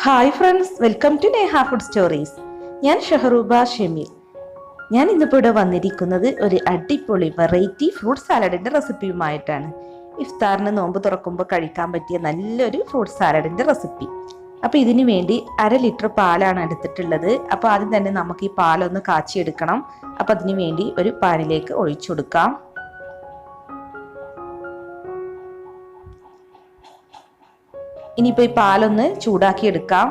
Hi friends, welcome to Neha food stories. ഞാൻ ഷഹറൂബ ഷെമീൽ. ഞാൻ ഇന്നിപ്പോൾ ഇവിടെ വന്നിരിക്കുന്നത് ഒരു അടിപൊളി വെറൈറ്റി ഫ്രൂട്ട് സാലഡിൻ്റെ റെസിപ്പിയുമായിട്ടാണ്. ഇഫ്താറിന് നോമ്പ് തുറക്കുമ്പോൾ കഴിക്കാൻ പറ്റിയ നല്ലൊരു ഫ്രൂട്ട് സാലഡിൻ്റെ റെസിപ്പി. അപ്പോൾ ഇതിന് വേണ്ടി 1/2 ലിറ്റർ പാലാണ് എടുത്തിട്ടുള്ളത്. അപ്പോൾ ആദ്യം തന്നെ നമുക്ക് ഈ പാലൊന്ന് കാച്ചിയെടുക്കണം. അപ്പോൾ അതിന് വേണ്ടി ഒരു പാനിലേക്ക് ഒഴിച്ചു കൊടുക്കാം. ഇനിയിപ്പോൾ ഈ പാലൊന്ന് ചൂടാക്കി എടുക്കാം.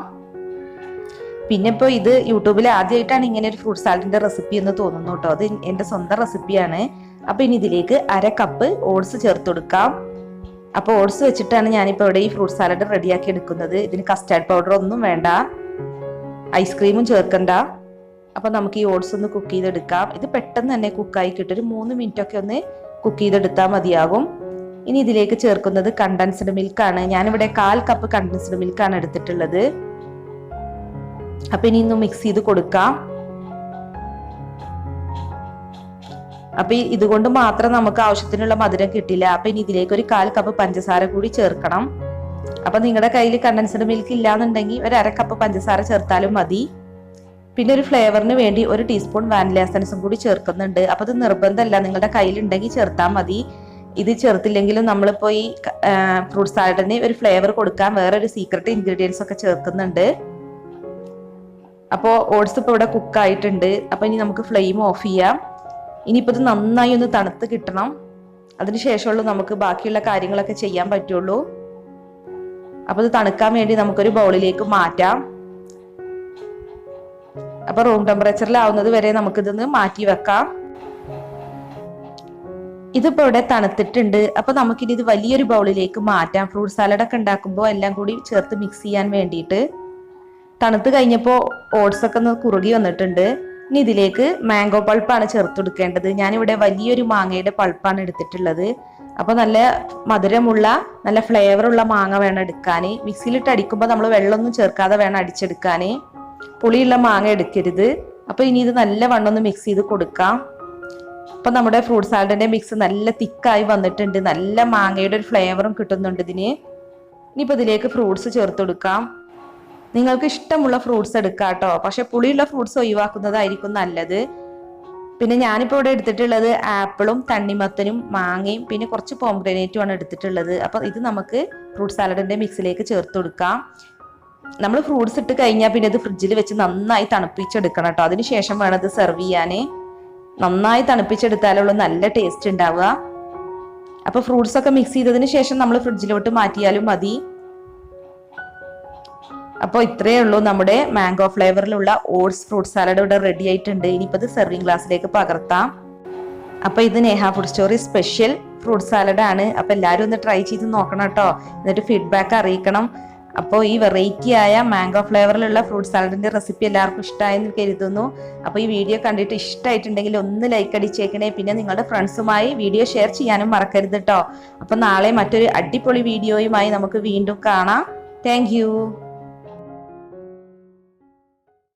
പിന്നെ ഇപ്പോൾ ഇത് യൂട്യൂബിൽ ആദ്യമായിട്ടാണ് ഇങ്ങനെ ഒരു ഫ്രൂട്ട് സാലഡിൻ്റെ റെസിപ്പി എന്ന് തോന്നുന്നു കേട്ടോ. അത് എൻ്റെ സ്വന്തം റെസിപ്പിയാണ്. അപ്പോൾ ഇനി ഇതിലേക്ക് 1/2 കപ്പ് ഓട്സ് ചേർത്ത് കൊടുക്കാം. അപ്പോൾ ഓട്സ് വെച്ചിട്ടാണ് ഞാനിപ്പോൾ ഇവിടെ ഈ ഫ്രൂട്ട് സാലഡ് റെഡിയാക്കി എടുക്കുന്നത്. ഇതിന് കസ്റ്റാർഡ് പൗഡർ ഒന്നും വേണ്ട, ഐസ്ക്രീമും ചേർക്കണ്ട. അപ്പോൾ നമുക്ക് ഈ ഓട്സ് ഒന്ന് കുക്ക് ചെയ്തെടുക്കാം. ഇത് പെട്ടെന്ന് തന്നെ കുക്കായി കിട്ടും. ഒരു 3 മിനിറ്റൊക്കെ ഒന്ന് കുക്ക് ചെയ്തെടുത്താൽ മതിയാകും. ഇനി ഇതിലേക്ക് ചേർക്കുന്നത് കണ്ടൻസ്ഡ് മിൽക്കാണ്. ഞാനിവിടെ 1/4 കപ്പ് കണ്ടൻസ്ഡ് മിൽക്കാണ് എടുത്തിട്ടുള്ളത്. അപ്പൊ ഇനി ഒന്ന് മിക്സ് ചെയ്ത് കൊടുക്കാം. അപ്പൊ ഇതുകൊണ്ട് മാത്രം നമുക്ക് ആവശ്യത്തിനുള്ള മധുരം കിട്ടില്ല. അപ്പൊ ഇനി ഇതിലേക്ക് ഒരു 1/4 കപ്പ് പഞ്ചസാര കൂടി ചേർക്കണം. അപ്പൊ നിങ്ങളുടെ കയ്യിൽ കണ്ടൻസ്ഡ് മിൽക്ക് ഇല്ലാന്നുണ്ടെങ്കിൽ ഒരു 1/2 കപ്പ് പഞ്ചസാര ചേർത്താലും മതി. പിന്നെ ഒരു ഫ്ലേവറിന് വേണ്ടി 1 ടീസ്പൂൺ വാനില എസൻസും കൂടി ചേർക്കുന്നുണ്ട്. അപ്പൊ ഇത് നിർബന്ധമല്ല, നിങ്ങളുടെ കയ്യിലുണ്ടെങ്കിൽ ചേർത്താൽ മതി. ഇത് ചേർത്തില്ലെങ്കിലും നമ്മളിപ്പോൾ ഈ ഫ്രൂട്ട് സാലഡിന് ഒരു ഫ്ലേവർ കൊടുക്കാൻ വേറൊരു സീക്രട്ട് ഇൻഗ്രീഡിയൻസ് ഒക്കെ ചേർക്കുന്നുണ്ട്. അപ്പോൾ ഓട്സ് ഇപ്പോൾ ഇവിടെ കുക്കായിട്ടുണ്ട്. അപ്പോൾ ഇനി നമുക്ക് ഫ്ലെയിം ഓഫ് ചെയ്യാം. ഇനിയിപ്പോൾ ഇത് നന്നായി ഒന്ന് തണുത്ത് കിട്ടണം. അതിനുശേഷമുള്ളൂ നമുക്ക് ബാക്കിയുള്ള കാര്യങ്ങളൊക്കെ ചെയ്യാൻ പറ്റുള്ളൂ. അപ്പോൾ ഇത് തണുക്കാൻ വേണ്ടി നമുക്കൊരു ബൗളിലേക്ക് മാറ്റാം. അപ്പോൾ റൂം ടെമ്പറേച്ചറിലാവുന്നത് വരെ നമുക്കിതൊന്ന് മാറ്റി വെക്കാം. ഇതിപ്പോൾ ഇവിടെ തണുത്തിട്ടുണ്ട്. അപ്പോൾ നമുക്കിനി ഇത് വലിയൊരു ബൗളിലേക്ക് മാറ്റാം. ഫ്രൂട്ട് സാലഡ് ഒക്കെ ഉണ്ടാക്കുമ്പോൾ എല്ലാം കൂടി ചേർത്ത് മിക്സ് ചെയ്യാൻ വേണ്ടിയിട്ട്. തണുത്ത് കഴിഞ്ഞപ്പോൾ ഓട്സ് ഒക്കെ ഒന്ന് കുറുകി വന്നിട്ടുണ്ട്. ഇനി ഇതിലേക്ക് മാംഗോ പൾപ്പാണ് ചേർത്ത് കൊടുക്കേണ്ടത്. ഞാനിവിടെ വലിയൊരു മാങ്ങയുടെ പൾപ്പാണ് എടുത്തിട്ടുള്ളത്. അപ്പോൾ നല്ല മധുരമുള്ള നല്ല ഫ്ലേവറുള്ള മാങ്ങ വേണം എടുക്കാൻ. മിക്സിയിലിട്ട് അടിക്കുമ്പോൾ നമ്മൾ വെള്ളമൊന്നും ചേർക്കാതെ വേണം അടിച്ചെടുക്കാൻ. പുളിയുള്ള മാങ്ങ എടുക്കരുത്. അപ്പോൾ ഇനി ഇത് നല്ല വണ്ണൊന്ന് മിക്സ് ചെയ്ത് കൊടുക്കാം. അപ്പൊ നമ്മുടെ ഫ്രൂട്ട് സാലഡിന്റെ മിക്സ് നല്ല തിക്കായി വന്നിട്ടുണ്ട്. നല്ല മാങ്ങയുടെ ഒരു ഫ്ലേവറും കിട്ടുന്നുണ്ട് ഇതിന്. ഇനിയിപ്പോൾ ഇതിലേക്ക് ഫ്രൂട്ട്സ് ചേർത്ത് കൊടുക്കാം. നിങ്ങൾക്ക് ഇഷ്ടമുള്ള ഫ്രൂട്ട്സ് എടുക്കാം കേട്ടോ. പക്ഷെ പുളിയുള്ള ഫ്രൂട്ട്സ് ഒഴിവാക്കുന്നതായിരിക്കും നല്ലത്. പിന്നെ ഞാനിപ്പോൾ ഇവിടെ എടുത്തിട്ടുള്ളത് ആപ്പിളും തണ്ണിമത്തനും മാങ്ങയും പിന്നെ കുറച്ച് പോംഗ്രനേറ്റും ആണ് എടുത്തിട്ടുള്ളത്. അപ്പൊ ഇത് നമുക്ക് ഫ്രൂട്ട് സാലഡിന്റെ മിക്സിലേക്ക് ചേർത്ത് കൊടുക്കാം. നമ്മൾ ഫ്രൂട്ട്സ് ഇട്ട് കഴിഞ്ഞാൽ പിന്നെ ഇത് ഫ്രിഡ്ജിൽ വെച്ച് നന്നായി തണുപ്പിച്ചെടുക്കണം കേട്ടോ. അതിനുശേഷം വേണം ഇത് സെർവ് ചെയ്യാൻ. നന്നായി തണുപ്പിച്ചെടുത്താലുള്ള നല്ല ടേസ്റ്റ് ഉണ്ടാവുക. അപ്പൊ ഫ്രൂട്ട്സ് ഒക്കെ മിക്സ് ചെയ്തതിന് ശേഷം നമ്മൾ ഫ്രിഡ്ജിലോട്ട് മാറ്റിയാലും മതി. അപ്പോൾ ഇത്രയേ ഉള്ളൂ, നമ്മുടെ മാംഗോ ഫ്ലേവറിലുള്ള ഓട്സ് ഫ്രൂട്ട് സാലഡ് ഇവിടെ റെഡി ആയിട്ടുണ്ട്. ഇനിയിപ്പോൾ ഇത് സെർവിങ് ഗ്ലാസ്സിലേക്ക് പകർത്താം. അപ്പൊ ഇത് Neha food story special fruit salad ആണ്. അപ്പൊ എല്ലാവരും ഒന്ന് ട്രൈ ചെയ്ത് നോക്കണം കേട്ടോ. എന്നിട്ട് ഫീഡ്ബാക്ക് അറിയിക്കണം. അപ്പോൾ ഈ വെറൈറ്റി ആയ മാംഗോ ഫ്ലേവറിലുള്ള ഫ്രൂട്ട് സാലഡിന്റെ റെസിപ്പി എല്ലാവർക്കും ഇഷ്ടമായെന്ന് കരുതുന്നു. അപ്പോൾ ഈ വീഡിയോ കണ്ടിട്ട് ഇഷ്ടമായിട്ടുണ്ടെങ്കിൽ ഒന്ന് ലൈക്ക് അടിച്ചേക്കണേ. പിന്നെ നിങ്ങളുടെ ഫ്രണ്ട്സുമായി വീഡിയോ ഷെയർ ചെയ്യാനും മറക്കരുത് കേട്ടോ. അപ്പോൾ നാളെ മറ്റൊരു അടിപൊളി വീഡിയോയുമായി നമുക്ക് വീണ്ടും കാണാം. താങ്ക്